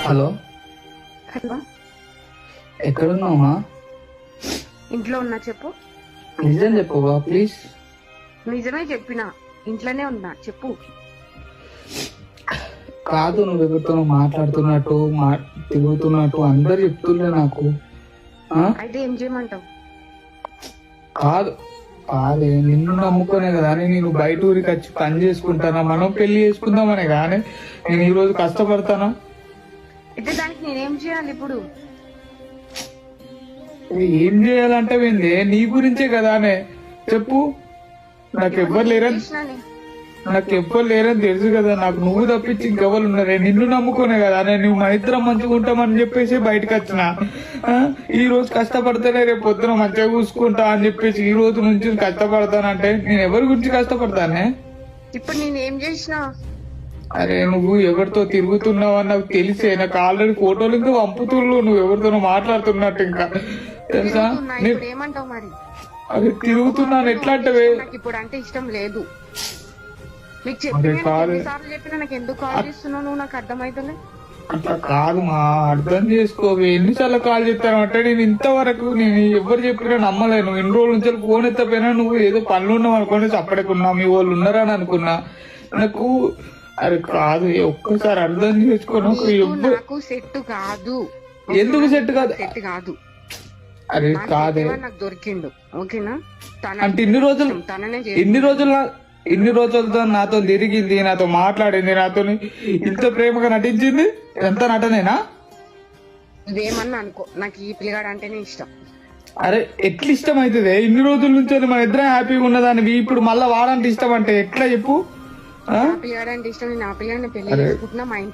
Hello hello, ఎక్కడున్నావా? ఇంట్లో ఉన్నా. చెప్పు. నిజం చెప్పవా ప్లీజ్? నిజమే చెప్పిన, ఇంట్లోనే ఉన్నా. చెప్పు. కాదు, నువ్వు ఎవరితో మాట్లాడుతున్నట్టు తిరుగుతున్నట్టు అందరు చెప్తుండే నాకు. అయితే ఏం చేయమంటావు? కాదు కాదే, నిన్ను నమ్ముకునే కదా నేను బయట ఊరికి వచ్చి పని చేసుకుంటానా, మనం పెళ్లి చేసుకుందామనే కానీ నేను ఈ రోజు కష్టపడతానా? అయితే దానికి నేనేం చేయాలి ఇప్పుడు? ఏం చేయాలంటే ఏంది, నీ గురించే కదానే. చెప్పు. నాకెవ్వరు లేరని తెలుసు కదా, నాకు నువ్వు తప్పించి ఇంకెవరు ఉన్నారే? నిన్ను నమ్ముకునే కదా నువ్వు మా ఇద్దరం మంచిగా ఉంటామని చెప్పేసి బయటకు వచ్చిన. ఈ రోజు కష్టపడితేనే రేపు పొద్దున మంచిగా చూసుకుంటా అని చెప్పేసి ఈ రోజు నుంచి కష్టపడతానంటే నేను ఎవరి గురించి కష్టపడతానే? ఇప్పుడు నేను ఏం చేసినా? అరే, నువ్వు ఎవరితో తిరుగుతున్నావు అని నాకు తెలిసే. నాకు ఆల్రెడీ ఫోటోలు ఇంకా పంపుతుళ్ళు, నువ్వు ఎవరితోనో మాట్లాడుతున్నట్టు. ఇంకా తెలుసా? ఏమంటావు మరి? అది తిరుగుతున్నాను. ఎట్లా అంటే నాకు ఇప్పుడు అంటే ఇష్టం లేదు. నీకు చెప్పినా నాకు ఎందుకు కాల్ చేస్తున్నావు నువ్వు? నాకు అర్థమైతలే. అట్లా కాదు మా, అర్థం చేసుకోవి. ఎన్నిసార్లు కాల్ చేస్తాను అంటే నేను ఇంతవరకు నేను ఎవరు చెప్పినా నమ్మలేను. ఇన్ని రోజుల నుంచి ఫోన్ ఎత్తపోయినా నువ్వు ఏదో పనులు ఉన్నావు అనుకోని చప్పడకున్నా, మీ వాళ్ళు ఉన్నారని అనుకున్నా. నాకు అరే కాదు, ఒక్కసారి అర్థం చేసుకో. నాకు సెట్ కాదు. ఎందుకు సెట్ కాదు? సెట్ కాదు. అరే కాదే, నాకు దొరికిండు. ఓకేనా? అంటే ఇన్ని రోజులతో నాతో తిరిగింది, నాతో మాట్లాడింది, నాతో ఇంత ప్రేమగా నటించింది. ఎంత నటనేనా? నువ్వేమన్నా అనుకో, నాకు ఈ పిల్లగాడు అంటేనే ఇష్టం. అరే ఎట్లా ఇష్టం అవుతుంది? ఇన్ని రోజుల నుంచి మన ఇద్దరం హ్యాపీగా ఉన్నదాన్ని ఇప్పుడు మళ్ళీ వాడంటే ఇష్టం అంటే ఎట్లా చెప్పు? పిల్లగాడు అంటే ఇష్టం. నేను ఆ పిల్లగాడిని పెళ్లి చేసుకుంటున్నా. మా ఇంట్లో